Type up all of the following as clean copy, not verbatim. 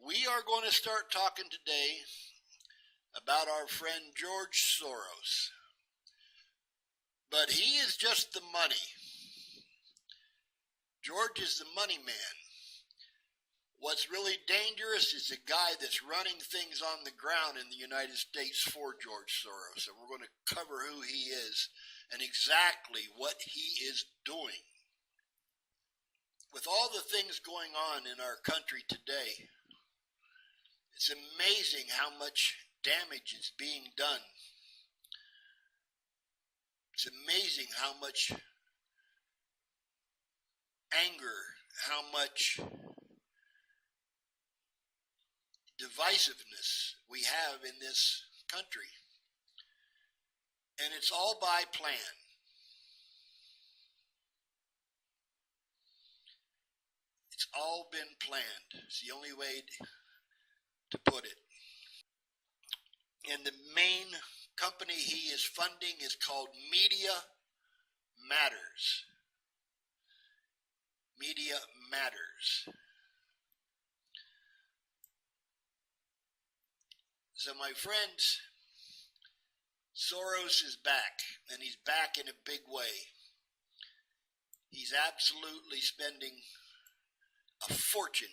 We are going to start talking today about our friend George Soros. But he is just the money. George is the money man. What's really dangerous is the guy that's running things on the ground in the United States for George Soros. And we're going to cover who he is and exactly what he is doing. With all the things going on in our country today, it's amazing how much damage is being done. It's amazing how much anger, how much divisiveness we have in this country. And it's all by plan. It's all been planned. It's the only way to put it. And the main company he is funding is called Media Matters. Media Matters. So my friends, Soros is back, and he's back in a big way. He's absolutely spending a fortune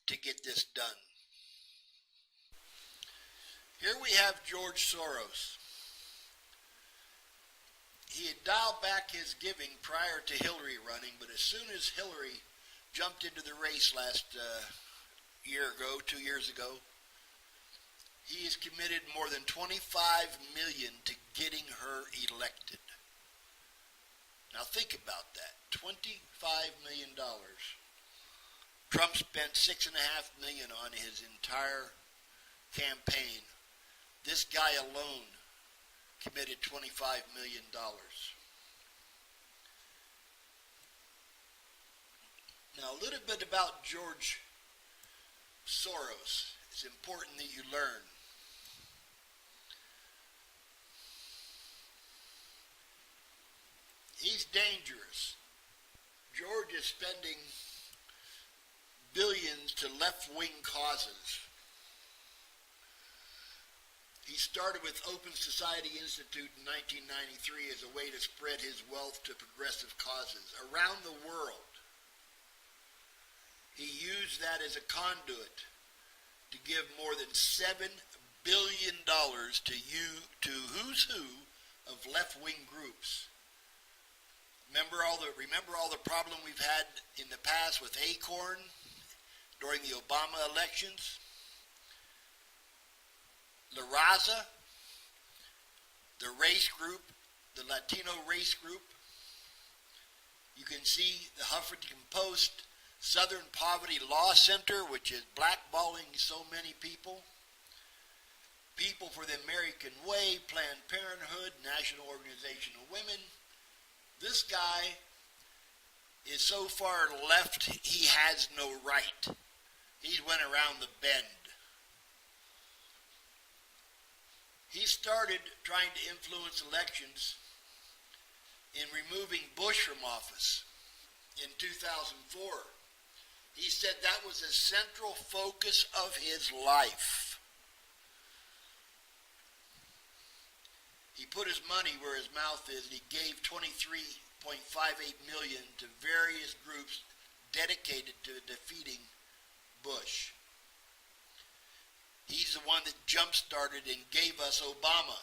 to get this done. Here we have George Soros. He had dialed back his giving prior to Hillary running, but as soon as Hillary jumped into the race last 2 years ago, he has committed more than $25 million to getting her elected. Now think about that, $25 million. Trump spent $6.5 million on his entire campaign. This guy alone committed $25 million. Now a little bit about George Soros. It's important that you learn. He's dangerous. George is spending billions to left-wing causes. He started with Open Society Institute in 1993 as a way to spread his wealth to progressive causes around the world. He used that as a conduit to give more than $7 billion to who's who of left-wing groups. Remember all the problem we've had in the past with Acorn during the Obama elections? La Raza, the race group, the Latino race group. You can see the Huffington Post Southern Poverty Law Center, which is blackballing so many people. People for the American Way, Planned Parenthood, National Organization of Women. This guy is so far left, he has no right. He went around the bend. He started trying to influence elections in removing Bush from office in 2004. He said that was a central focus of his life. He put his money where his mouth is, and he gave $23.58 million to various groups dedicated to defeating Bush. He's the one that jump-started and gave us Obama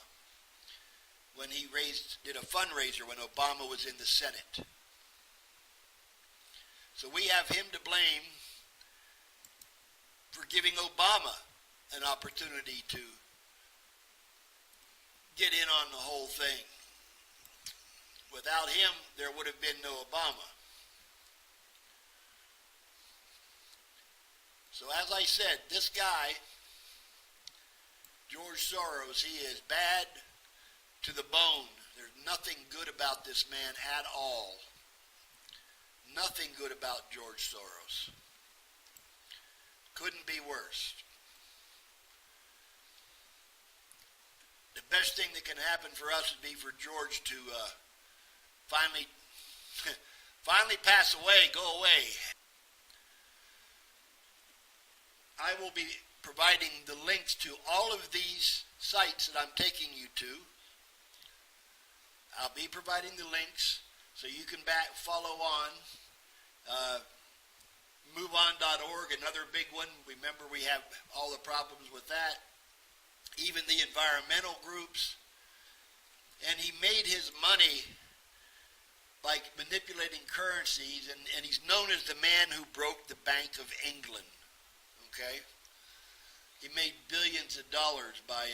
when he did a fundraiser when Obama was in the Senate. So we have him to blame for giving Obama an opportunity to get in on the whole thing. Without him, there would have been no Obama. So as I said, this guy, George Soros, he is bad to the bone. There's nothing good about this man at all. Nothing good about George Soros. Couldn't be worse. The best thing that can happen for us would be for George to finally pass away, go away. I will be providing the links to all of these sites that I'm taking you to. I'll be providing the links so you can follow on. MoveOn.org, another big one. Remember, we have all the problems with that. Even the environmental groups. And he made his money by manipulating currencies, and he's known as the man who broke the Bank of England. Okay? He made billions of dollars by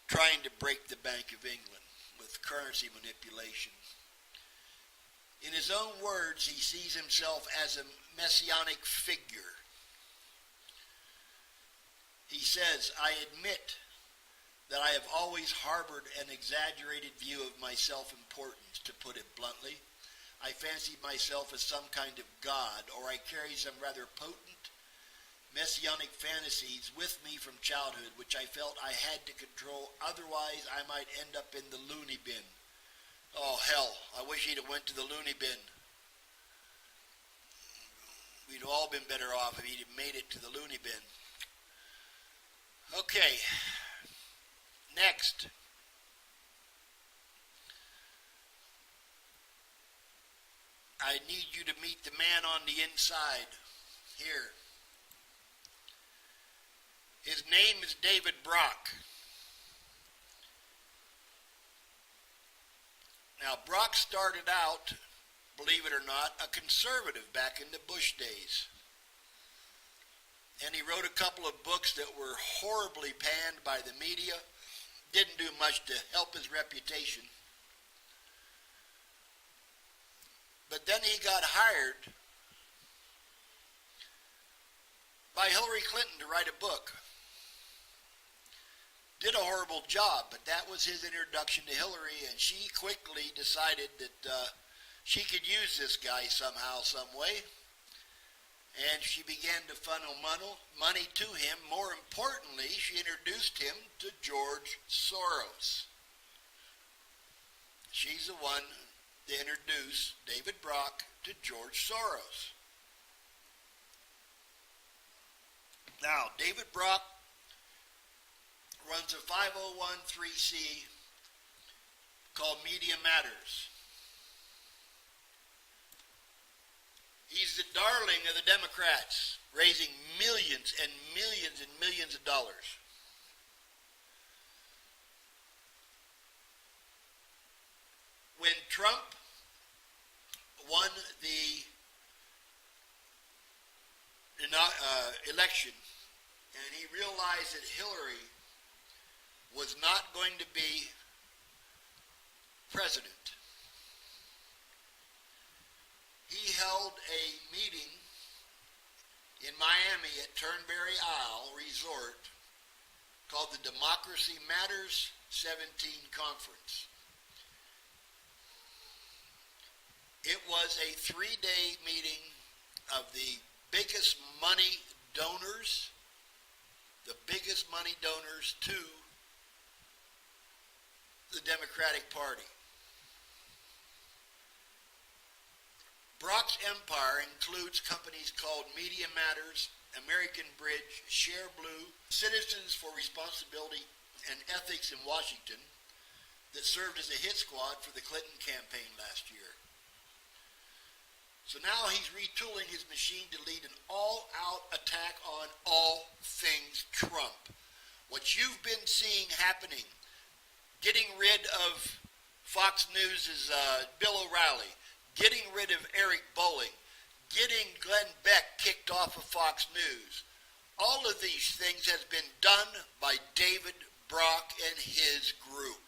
trying to break the Bank of England with currency manipulation. In his own words, he sees himself as a messianic figure. He says, I admit that I have always harbored an exaggerated view of my self-importance, to put it bluntly. I fancied myself as some kind of god, or I carry some rather potent messianic fantasies with me from childhood, which I felt I had to control, otherwise I might end up in the loony bin. Oh, hell, I wish he'd have went to the loony bin. We'd all been better off if he'd have made it to the loony bin. Okay, next. I need you to meet the man on the inside here. His name is David Brock. Now, Brock started out, believe it or not, a conservative back in the Bush days. And he wrote a couple of books that were horribly panned by the media. Didn't do much to help his reputation. But then he got hired by Hillary Clinton to write a book. Did a horrible job, but that was his introduction to Hillary, and she quickly decided that she could use this guy somehow, some way. And she began to funnel money to him. More importantly, she introduced him to George Soros. She's the one to introduce David Brock to George Soros. Now, David Brock runs a 501(c) called Media Matters. He's the darling of the Democrats, raising millions and millions and millions of dollars. When Trump won the election, and he realized that Hillary was not going to be president, he held a meeting in Miami at Turnberry Isle Resort called the Democracy Matters 17 Conference. It was a 3-day meeting of the biggest money donors to the Democratic Party. Brock's empire includes companies called Media Matters, American Bridge, Share Blue, Citizens for Responsibility and Ethics in Washington, that served as a hit squad for the Clinton campaign last year. So now he's retooling his machine to lead an all-out attack on all things Trump. What you've been seeing happening, getting rid of Fox News' Bill O'Reilly, getting rid of Eric Bolling, getting Glenn Beck kicked off of Fox News. All of these things has been done by David Brock and his group.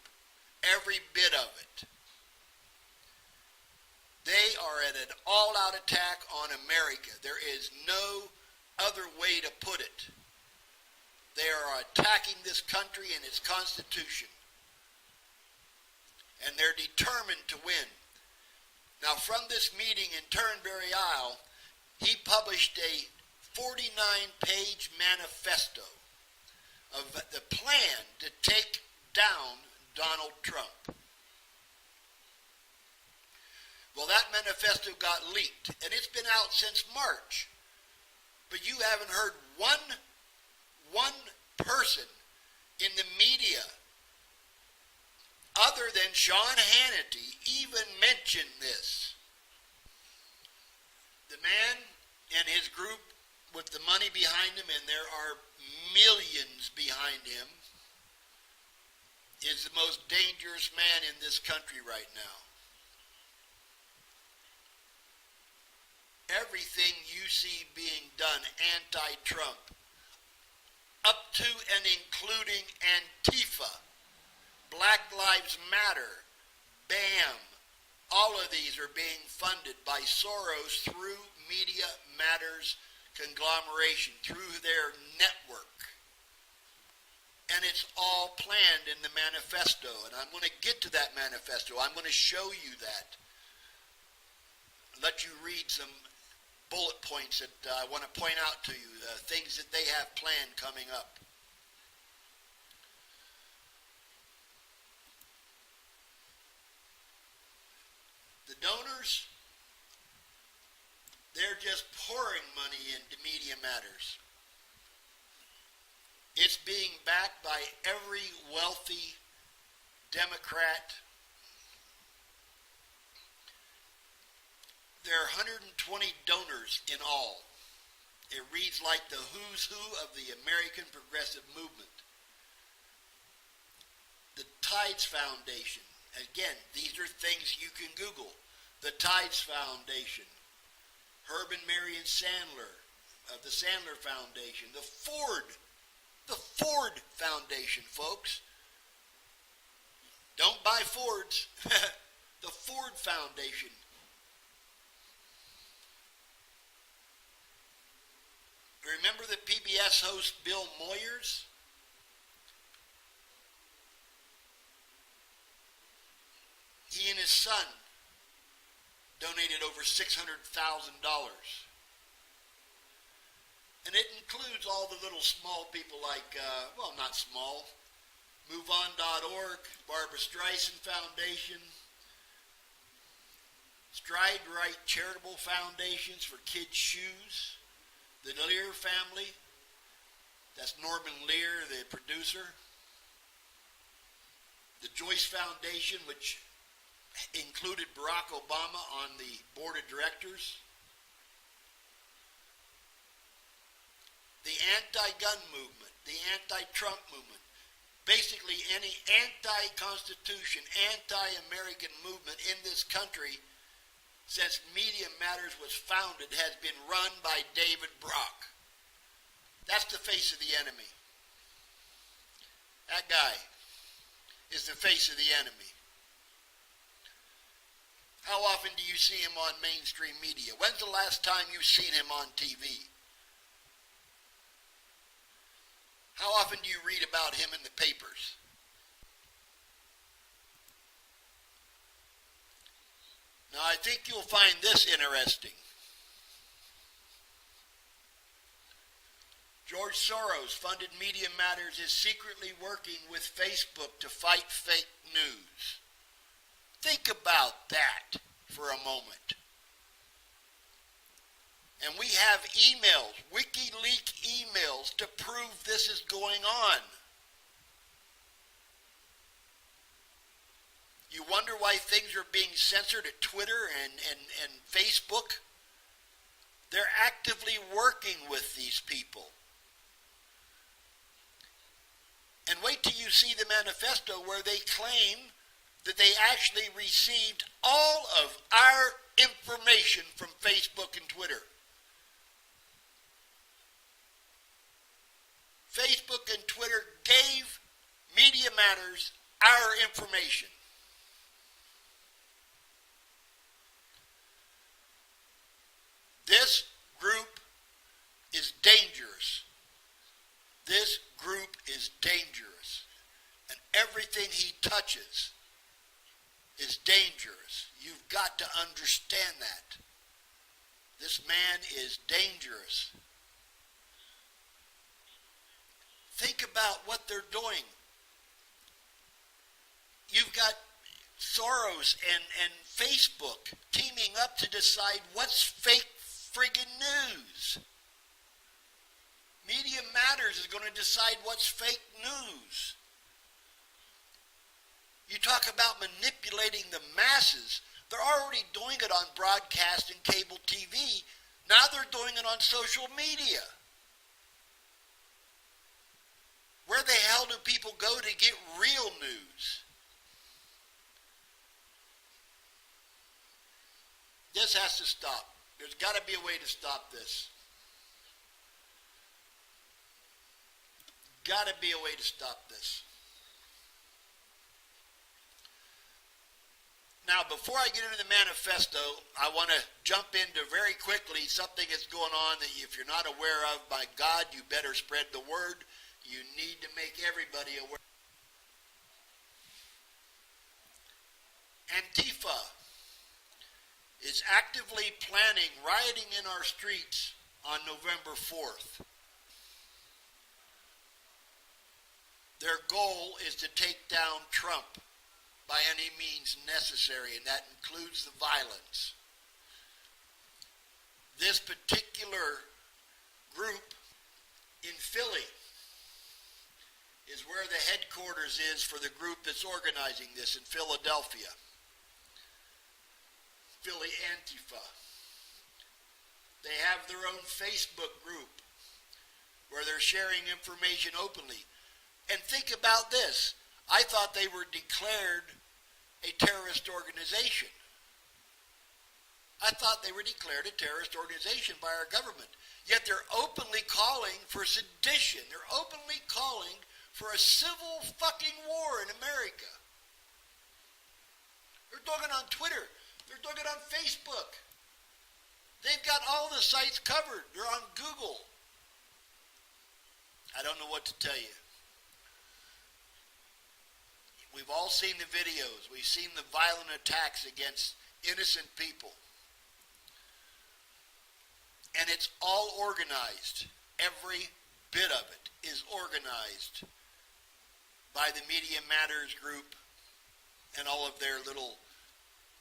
Every bit of it. They are at an all-out attack on America. There is no other way to put it. They are attacking this country and its Constitution. And they're determined to win. Now, from this meeting in Turnberry Isle, he published a 49-page manifesto of the plan to take down Donald Trump. Well, that manifesto got leaked, and it's been out since March. But you haven't heard one person in the media other than Sean Hannity even mention this. The man and his group with the money behind him, and there are millions behind him, is the most dangerous man in this country right now. Everything you see being done anti-Trump, up to and including Antifa, Black Lives Matter, BAM, all of these are being funded by Soros through Media Matters conglomeration, through their network. And it's all planned in the manifesto. And I'm going to get to that manifesto. I'm going to show you that. Let you read some bullet points that I want to point out to you, things that they have planned coming up. The donors, they're just pouring money into Media Matters. It's being backed by every wealthy Democrat. There are 120 donors in all. It reads like the who's who of the American progressive movement. The Tides Foundation. Again, these are things you can Google. The Tides Foundation. Herb and Marion Sandler of the Sandler Foundation. The Ford Foundation, folks. Don't buy Fords. The Ford Foundation. Remember the PBS host Bill Moyers? He and his son donated over $600,000. And it includes all the little small people like, well, not small, MoveOn.org, Barbara Streisand Foundation, Stride Right Charitable Foundations for Kids' Shoes, the Lear family, that's Norman Lear, the producer, the Joyce Foundation, which included Barack Obama on the board of directors, the anti-gun movement, the anti-Trump movement, basically any anti-Constitution, anti-American movement in this country since Media Matters was founded has been run by David Brock. That's the face of the enemy. That guy is the face of the enemy. How often do you see him on mainstream media? When's the last time you've seen him on TV? How often do you read about him in the papers? Now, I think you'll find this interesting. George Soros funded Media Matters is secretly working with Facebook to fight fake news. Think about that for a moment. And we have emails, WikiLeaks emails, to prove this is going on. You wonder why things are being censored at Twitter and Facebook? They're actively working with these people. And wait till you see the manifesto where they claim that they actually received all of our information from Facebook and Twitter. Facebook and Twitter gave Media Matters our information. This group is dangerous. This group is dangerous. And everything he touches is dangerous. You've got to understand that. This man is dangerous. Think about what they're doing. You've got Soros and Facebook teaming up to decide what's fake friggin' news. Media Matters is going to decide what's fake news. You talk about manipulating the masses. They're already doing it on broadcast and cable TV. Now they're doing it on social media. Where the hell do people go to get real news? This has to stop. There's got to be a way to stop this. Got to be a way to stop this. Now, before I get into the manifesto, I want to jump into very quickly something that's going on that if you're not aware of, by God, you better spread the word. You need to make everybody aware. Antifa is actively planning rioting in our streets on November 4th. Their goal is to take down Trump by any means necessary, and that includes the violence. This particular group in Philly is where the headquarters is for the group that's organizing this in Philadelphia. Philly Antifa. They have their own Facebook group where they're sharing information openly. And think about this. I thought they were declared a terrorist organization. I thought they were declared a terrorist organization by our government. Yet they're openly calling for sedition. They're openly calling for a civil fucking war in America. They're doing it on Twitter. They're doing it on Facebook. They've got all the sites covered. They're on Google. I don't know what to tell you. We've all seen the videos. We've seen the violent attacks against innocent people. And it's all organized. Every bit of it is organized by the Media Matters group and all of their little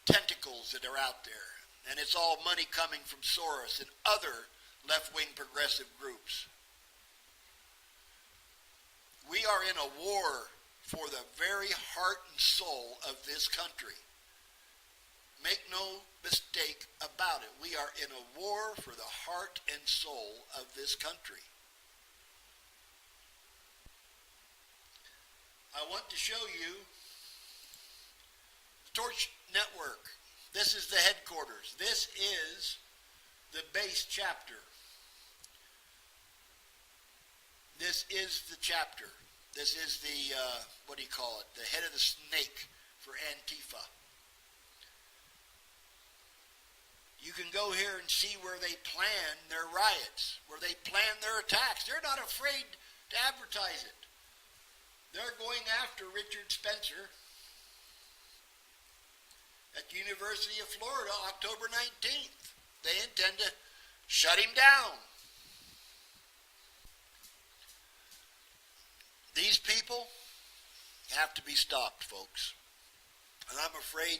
tentacles that are out there. And it's all money coming from Soros and other left-wing progressive groups. We are in a war for the very heart and soul of this country. Make no mistake about it. We are in a war for the heart and soul of this country. I want to show you Torch Network. This is the headquarters. This is the base chapter. This is the chapter. This is the, what do you call it? The head of the snake for Antifa. You can go here and see where they plan their riots, where they plan their attacks. They're not afraid to advertise it. They're going after Richard Spencer at the University of Florida, October 19th. They intend to shut him down. These people have to be stopped, folks. And I'm afraid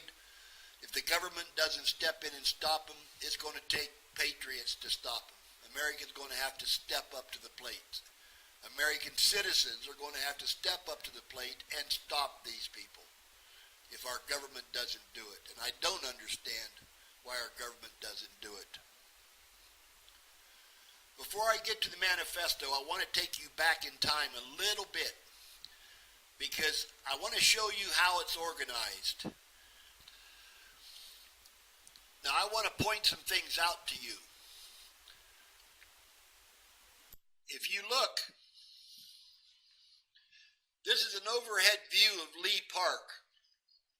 if the government doesn't step in and stop them, it's going to take patriots to stop them. Americans going to have to step up to the plate. American citizens are going to have to step up to the plate and stop these people if our government doesn't do it. And I don't understand why our government doesn't do it. Before I get to the manifesto, I want to take you back in time a little bit because I want to show you how it's organized. Now, I want to point some things out to you. If you look, this is an overhead view of Lee Park.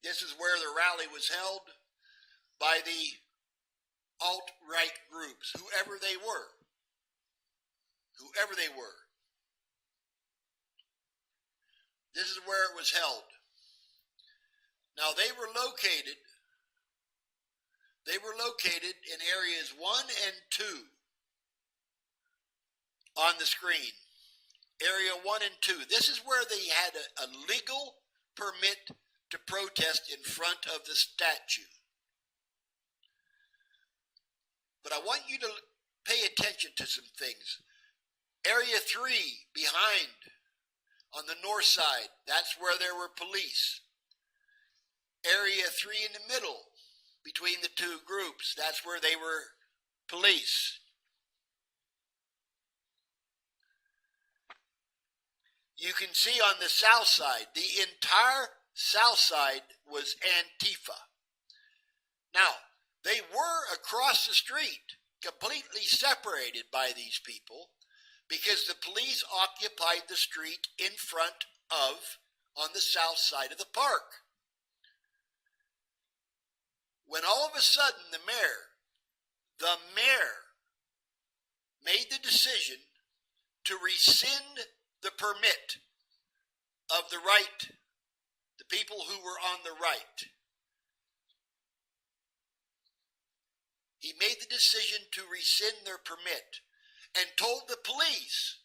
This is where the rally was held by the alt-right groups, whoever they were. Whoever they were. This is where it was held. Now they were located in areas 1 and 2 on the screen. Area 1 and 2. This is where they had a legal permit to protest in front of the statue. But I want you to pay attention to some things. Area 3 behind on the north side, that's where there were police. Area 3 in the middle between the two groups, that's where they were police. You can see on the south side, the entire south side was Antifa. Now, they were across the street, completely separated by these people, because the police occupied the street in front of, on the south side of the park. When all of a sudden the mayor made the decision to rescind the permit of the right, the people who were on the right. He made the decision to rescind their permit and told the police,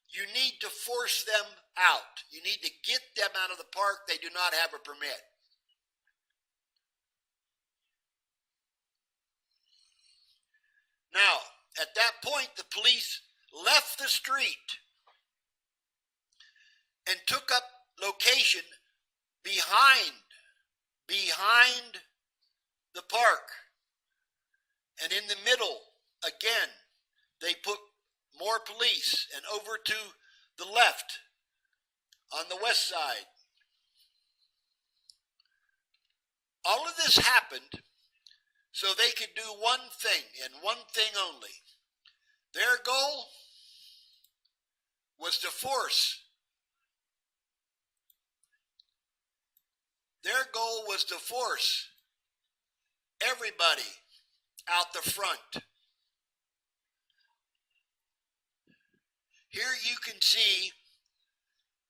you need to force them out. You need to get them out of the park. They do not have a permit. Now, at that point, the police left the street and took up location behind the park. And in the middle, again, they put more police, and over to the left on the west side. All of this happened so they could do one thing and one thing only. Their goal was to force everybody out the front. Here you can see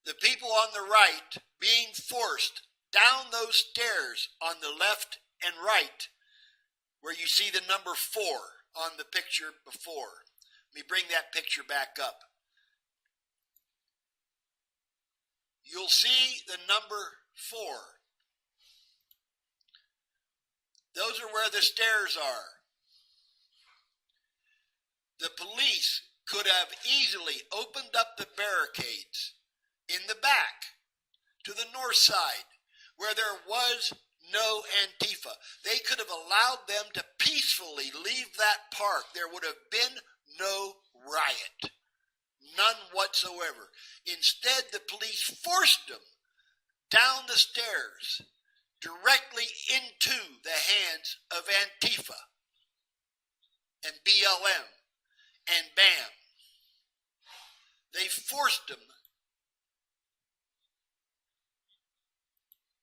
the people on the right being forced down those stairs on the left and right, where you see the number 4 on the picture before. Let me bring that picture back up. You'll see the number 4. Those are where the stairs are. The police could have easily opened up the barricades in the back to the north side where there was no Antifa. They could have allowed them to peacefully leave that park. There would have been no riot. None whatsoever. Instead, the police forced them down the stairs directly into the hands of Antifa and BLM and BAM. They forced them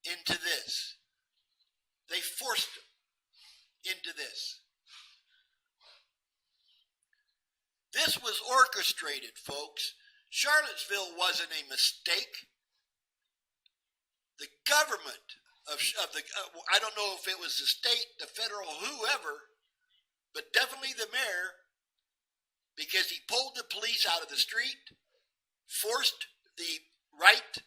into this. They forced them into this. This was orchestrated, folks. Charlottesville wasn't a mistake. The government of the, I don't know if it was the state, the federal, whoever, but definitely the mayor, because he pulled the police out of the street, forced the right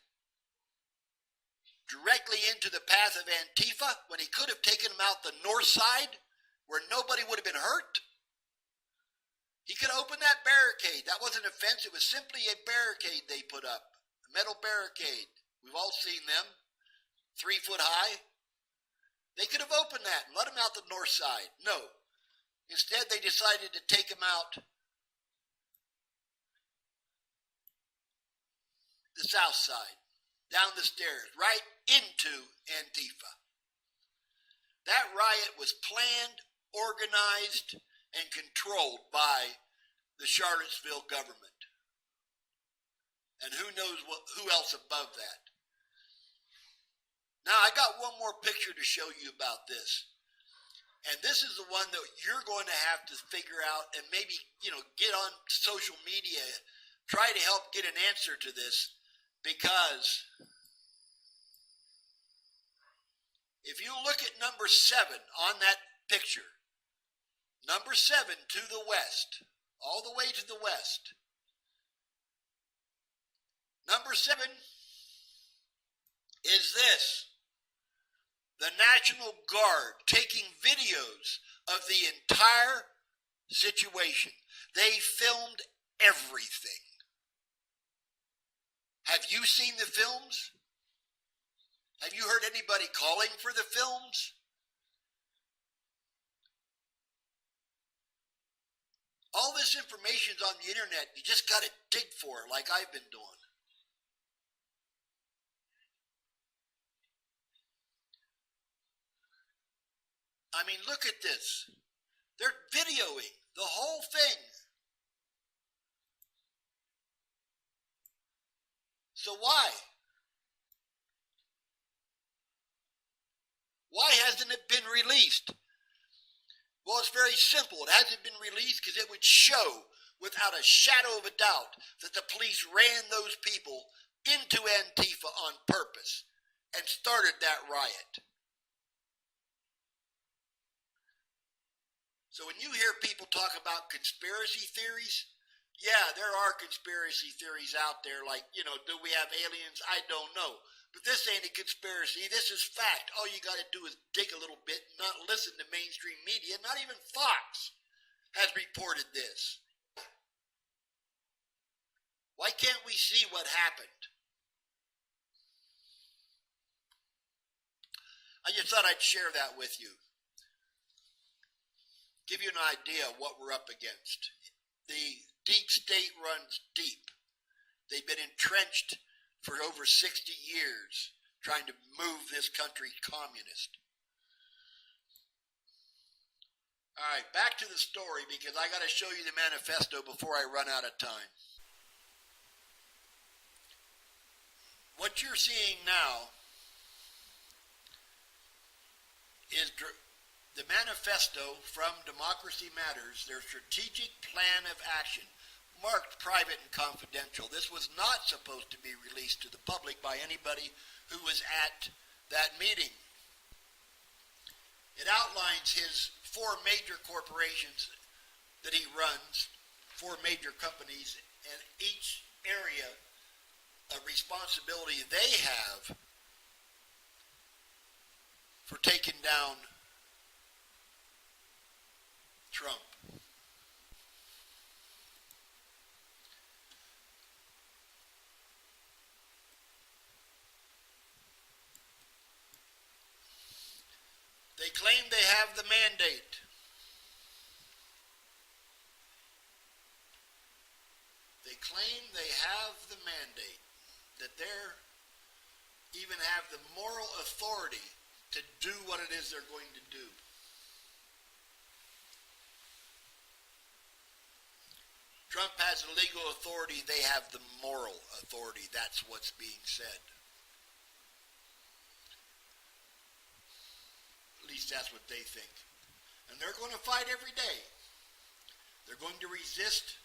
directly into the path of Antifa when he could have taken them out the north side where nobody would have been hurt. He could open that barricade. That wasn't a fence. It was simply a barricade they put up, a metal barricade. We've all seen them, 3 foot high. They could have opened that and let them out the north side. No. Instead, they decided to take them out the south side, down the stairs, right into Antifa. That riot was planned, organized, and controlled by the Charlottesville government. And who knows who else above that. Now, I got one more picture to show you about this. And this is the one that you're going to have to figure out and maybe, get on social media, try to help get an answer to this. Because if you look at number 7 on that picture, number 7 to the west, all the way to the west, number 7 is this: the National Guard taking videos of the entire situation. They filmed everything. Have you seen the films? Have you heard anybody calling for the films? All this information's on the internet. You just got to dig for it like I've been doing. I mean, look at this. They're videoing the whole thing. So why? Why hasn't it been released? Well, it's very simple. It hasn't been released because it would show without a shadow of a doubt that the police ran those people into Antifa on purpose and started that riot. So when you hear people talk about conspiracy theories, yeah, there are conspiracy theories out there like, do we have aliens? I don't know. But this ain't a conspiracy. This is fact. All you got to do is dig a little bit and not listen to mainstream media. Not even Fox has reported this. Why can't we see what happened? I just thought I'd share that with you. Give you an idea of what we're up against. The deep state runs deep. They've been entrenched for over 60 years trying to move this country communist. All right, back to the story because I got to show you the manifesto before I run out of time. What you're seeing now is the manifesto from Democracy Matters, their strategic plan of action, marked private and confidential. This was not supposed to be released to the public by anybody who was at that meeting. It outlines his 4 major corporations that he runs, 4 major companies, and each area of responsibility they have for taking down Trump. They claim they have the mandate. They claim they have the mandate, that they even have the moral authority to do what it is they're going to do. Trump has the legal authority, they have the moral authority. That's what's being said. At least that's what they think. And they're going to fight every day. They're going to resist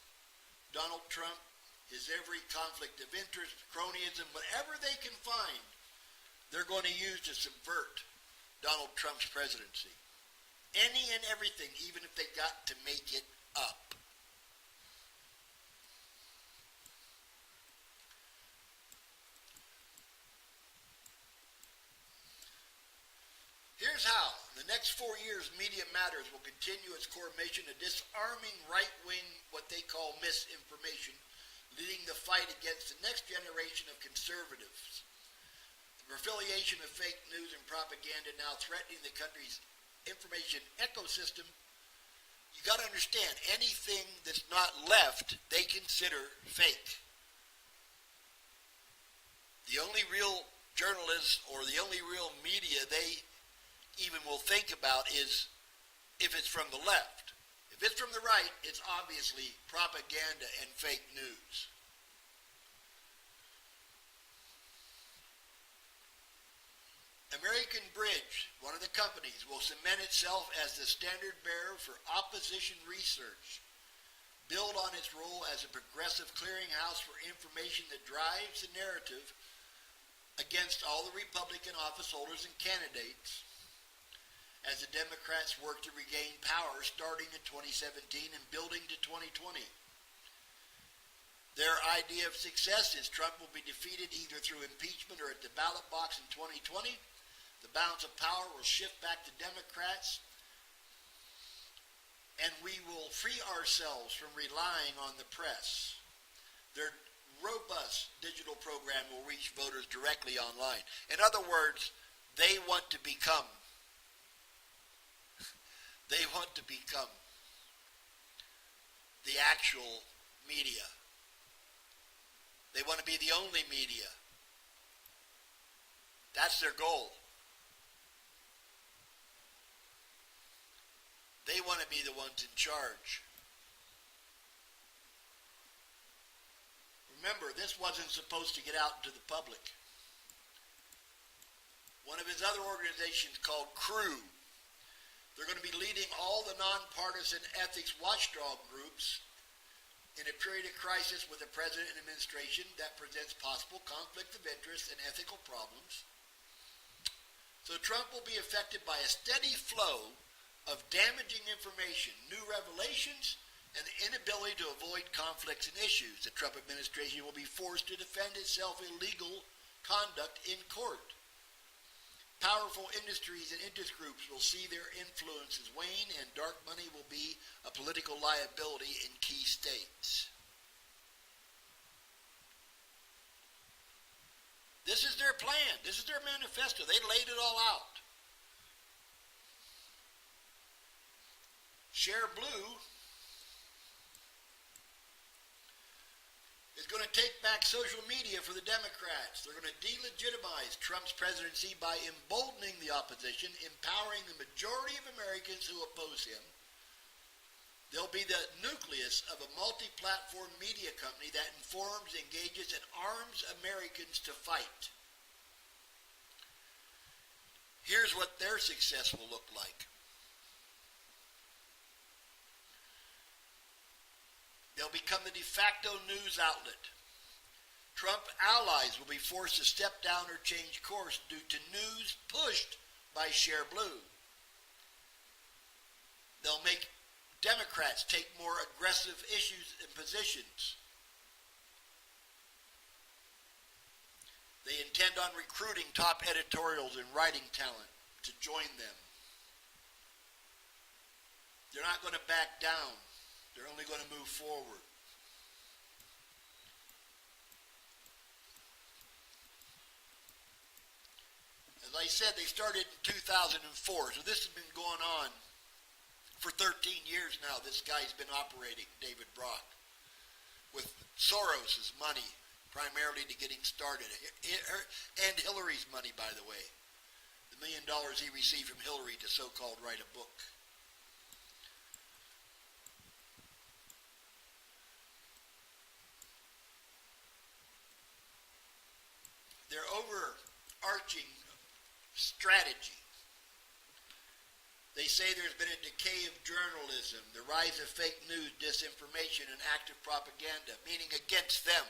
Donald Trump, his every conflict of interest, cronyism, whatever they can find, they're going to use to subvert Donald Trump's presidency. Any and everything, even if they got to make it up. Here's how. In the next 4 years, Media Matters will continue its core mission of disarming right-wing, what they call misinformation, leading the fight against the next generation of conservatives. The proliferation of fake news and propaganda now threatening the country's information ecosystem. You got to understand, anything that's not left, they consider fake. The only real journalists or the only real media they even will think about is if it's from the left. If it's from the right, it's obviously propaganda and fake news. American Bridge, one of the companies, will cement itself as the standard bearer for opposition research, build on its role as a progressive clearinghouse for information that drives the narrative against all the Republican office holders and candidates, as the Democrats work to regain power starting in 2017 and building to 2020. Their idea of success is Trump will be defeated either through impeachment or at the ballot box in 2020. The balance of power will shift back to Democrats, and we will free ourselves from relying on the press. Their robust digital program will reach voters directly online. In other words, they want to become the actual media. They want to be the only media. That's their goal. They want to be the ones in charge. Remember, this wasn't supposed to get out to the public. One of his other organizations called CREW, they're going to be leading all the nonpartisan ethics watchdog groups in a period of crisis with a president and administration that presents possible conflict of interest and ethical problems. So Trump will be affected by a steady flow of damaging information, new revelations, and the inability to avoid conflicts and issues. The Trump administration will be forced to defend itself illegal conduct in court. Powerful industries and interest groups will see their influences wane, and dark money will be a political liability in key states. This is their plan. This is their manifesto. They laid it all out. Share Blue is going to take back social media for the Democrats. They're going to delegitimize Trump's presidency by emboldening the opposition, empowering the majority of Americans who oppose him. They'll be the nucleus of a multi-platform media company that informs, engages, and arms Americans to fight. Here's what their success will look like. They'll become the de facto news outlet. Trump allies will be forced to step down or change course due to news pushed by Share Blue. They'll make Democrats take more aggressive issues and positions. They intend on recruiting top editorials and writing talent to join them. They're not going to back down. They're only going to move forward. As I said, they started in 2004, so this has been going on for 13 years now. This guy's been operating, David Brock, with Soros's money, primarily to get him started. And Hillary's money, by the way. The $1 million he received from Hillary to so-called write a book. Their overarching strategy. They say there's been a decay of journalism, the rise of fake news, disinformation, and active propaganda, meaning against them.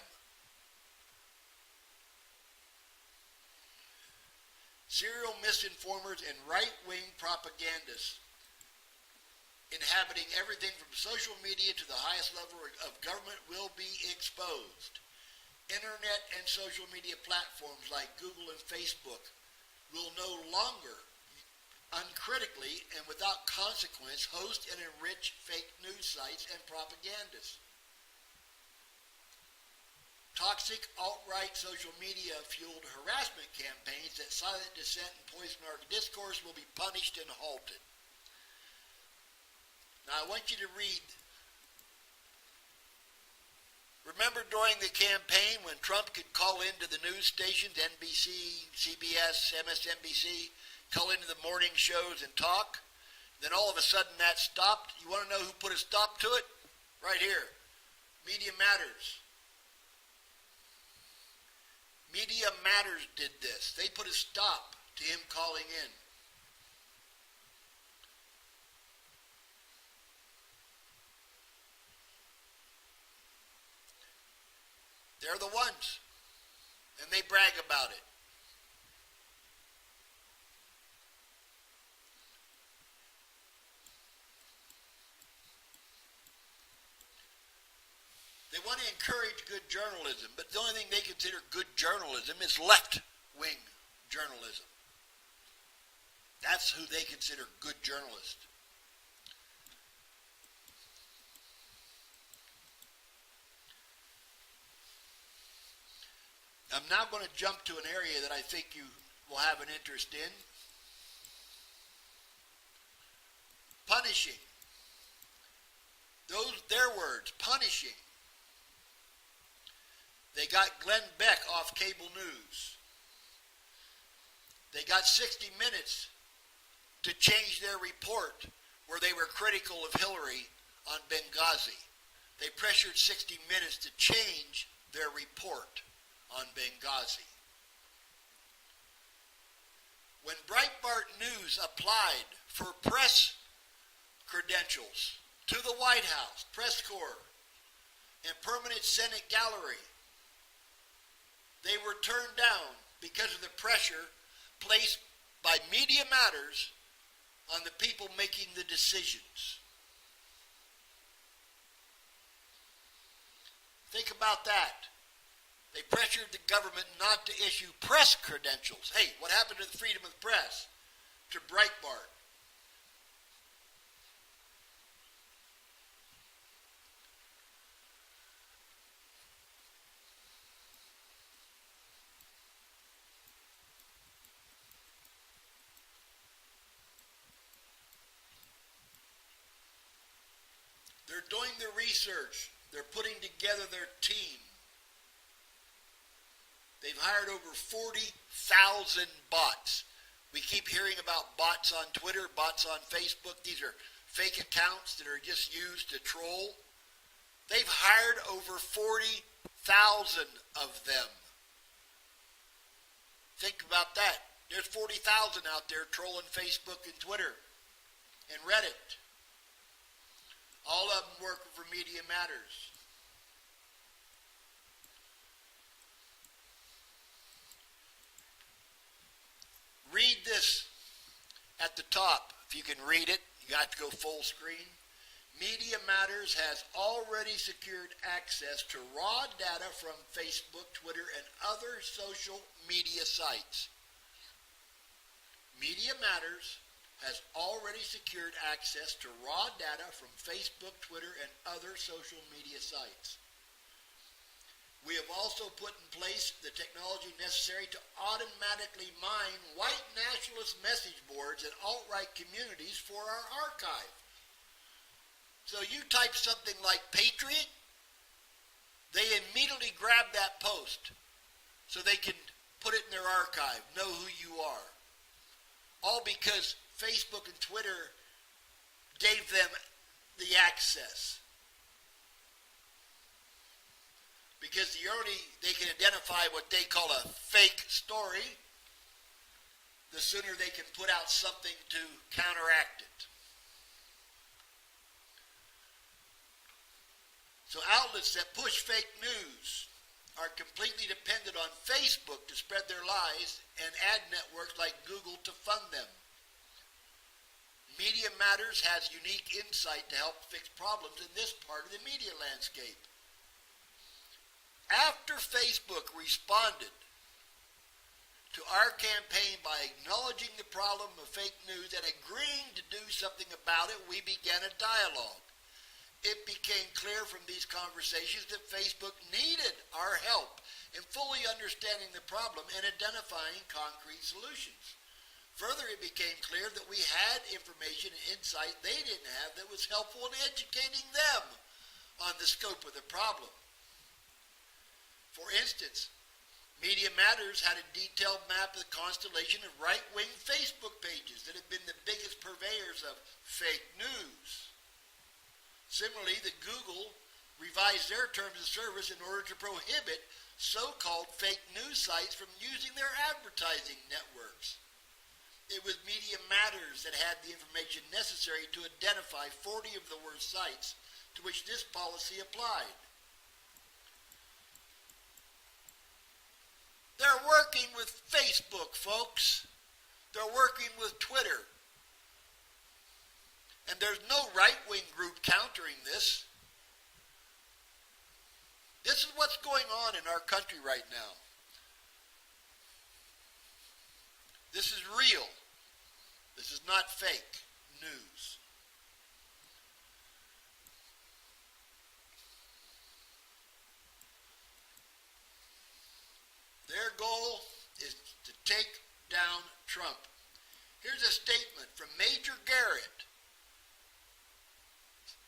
Serial misinformers and right-wing propagandists inhabiting everything from social media to the highest level of government will be exposed. Internet and social media platforms like Google and Facebook will no longer uncritically and without consequence host and enrich fake news sites and propagandists. Toxic alt-right social media fueled harassment campaigns that silent dissent and poison our discourse will be punished and halted. Now I want you to read. Remember during the campaign when Trump could call into the news stations, NBC, CBS, MSNBC, call into the morning shows and talk? Then all of a sudden that stopped. You want to know who put a stop to it? Right here. Media Matters. Media Matters did this. They put a stop to him calling in. They're the ones. And they brag about it. They want to encourage good journalism, but the only thing they consider good journalism is left-wing journalism. That's who they consider good journalists. I'm now going to jump to an area that I think you will have an interest in. Punishing. Their words, punishing. They got Glenn Beck off cable news. They got 60 Minutes to change their report where they were critical of Hillary on Benghazi. They pressured 60 Minutes to change their report on Benghazi. When Breitbart News applied for press credentials to the White House, press corps, and permanent Senate gallery, they were turned down because of the pressure placed by Media Matters on the people making the decisions. Think about that. They pressured the government not to issue press credentials. Hey, what happened to the freedom of the press? To Breitbart. They're doing the research. They're putting together their team. They've hired over 40,000 bots. We keep hearing about bots on Twitter, bots on Facebook. These are fake accounts that are just used to troll. They've hired over 40,000 of them. Think about that. There's 40,000 out there trolling Facebook and Twitter and Reddit. All of them work for Media Matters. Read this at the top. If you can read it, you have to go full screen. Media Matters has already secured access to raw data from Facebook, Twitter, and other social media sites. Media Matters has already secured access to raw data from Facebook, Twitter, and other social media sites. We have also put in place the technology necessary to automatically mine white nationalist message boards and alt-right communities for our archive. So you type something like Patriot, they immediately grab that post so they can put it in their archive, know who you are. All because Facebook and Twitter gave them the access. Because they can identify what they call a fake story, the sooner they can put out something to counteract it. So outlets that push fake news are completely dependent on Facebook to spread their lies and ad networks like Google to fund them. Media Matters has unique insight to help fix problems in this part of the media landscape. After Facebook responded to our campaign by acknowledging the problem of fake news and agreeing to do something about it, we began a dialogue. It became clear from these conversations that Facebook needed our help in fully understanding the problem and identifying concrete solutions. Further, it became clear that we had information and insight they didn't have that was helpful in educating them on the scope of the problem. For instance, Media Matters had a detailed map of the constellation of right-wing Facebook pages that have been the biggest purveyors of fake news. Similarly, Google revised their terms of service in order to prohibit so-called fake news sites from using their advertising networks. It was Media Matters that had the information necessary to identify 40 of the worst sites to which this policy applied. They're working with Facebook, folks. They're working with Twitter. And there's no right-wing group countering this. This is what's going on in our country right now. This is real. This is not fake news. Their goal is to take down Trump. Here's a statement from Major Garrett,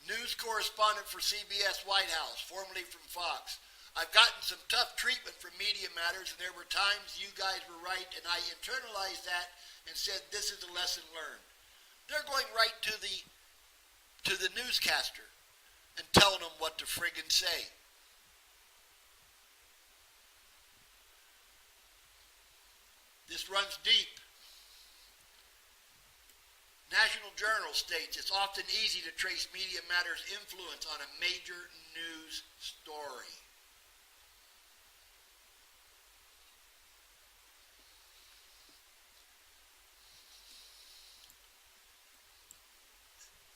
news correspondent for CBS White House, formerly from Fox. I've gotten some tough treatment from Media Matters, and there were times you guys were right, and I internalized that and said this is a lesson learned. They're going right to the newscaster and telling them what to friggin' say. This runs deep. National Journal states it's often easy to trace Media Matters' influence on a major news story.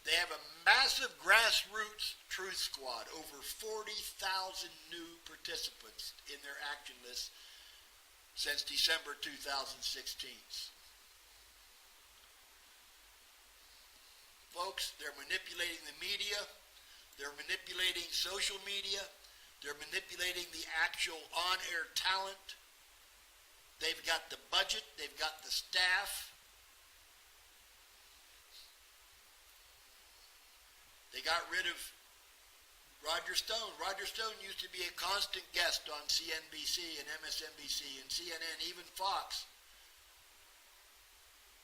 They have a massive grassroots truth squad, over 40,000 new participants in their action list since December 2016. Folks, they're manipulating the media, they're manipulating social media, they're manipulating the actual on-air talent. They've got the budget, they've got the staff. They got rid of Roger Stone. Roger Stone used to be a constant guest on CNBC and MSNBC and CNN, even Fox.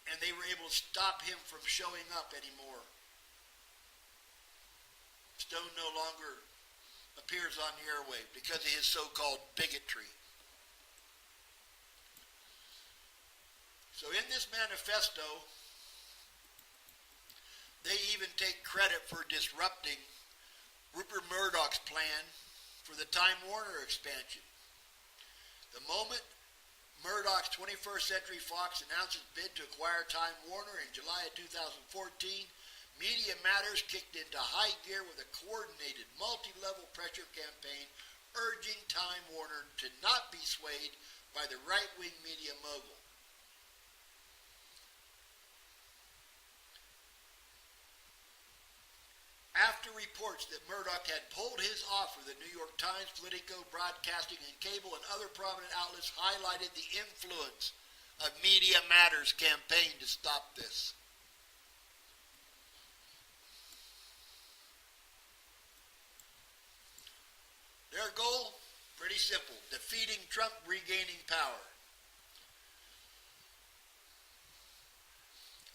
And they were able to stop him from showing up anymore. Stone no longer appears on the airwave because of his so-called bigotry. So in this manifesto, they even take credit for disrupting Rupert Murdoch's plan for the Time Warner expansion. The moment Murdoch's 21st Century Fox announced its bid to acquire Time Warner in July of 2014, Media Matters kicked into high gear with a coordinated multi-level pressure campaign urging Time Warner to not be swayed by the right-wing media mogul. After reports that Murdoch had pulled his offer, the New York Times, Politico, Broadcasting, and Cable, and other prominent outlets highlighted the influence of Media Matters' campaign to stop this. Their goal? Pretty simple. Defeating Trump, regaining power.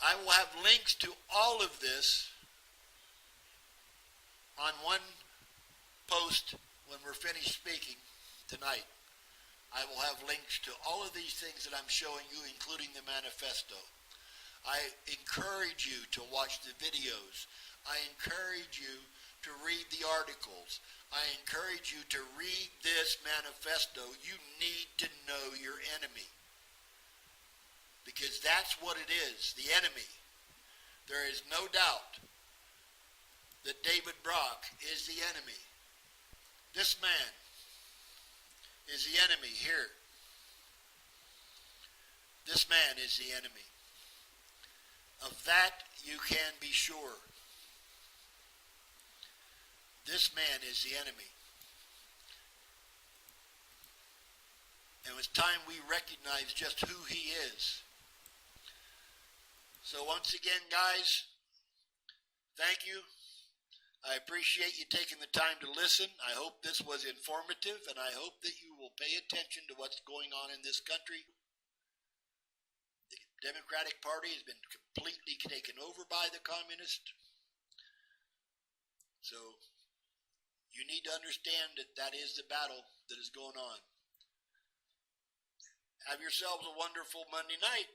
I will have links to all of this on one post when we're finished speaking tonight. I will have links to all of these things that I'm showing you, including the manifesto. I encourage you to watch the videos. I encourage you to read the articles. I encourage you to read this manifesto. You need to know your enemy, because that's what it is, the enemy. There is no doubt that David Brock is the enemy. This man is the enemy here. This man is the enemy. Of that you can be sure. This man is the enemy. And it's time we recognize just who he is. So once again, guys, thank you. I appreciate you taking the time to listen. I hope this was informative, and I hope that you will pay attention to what's going on in this country. The Democratic Party has been completely taken over by the communists. So you need to understand that that is the battle that is going on. Have yourselves a wonderful Monday night.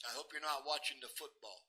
I hope you're not watching the football.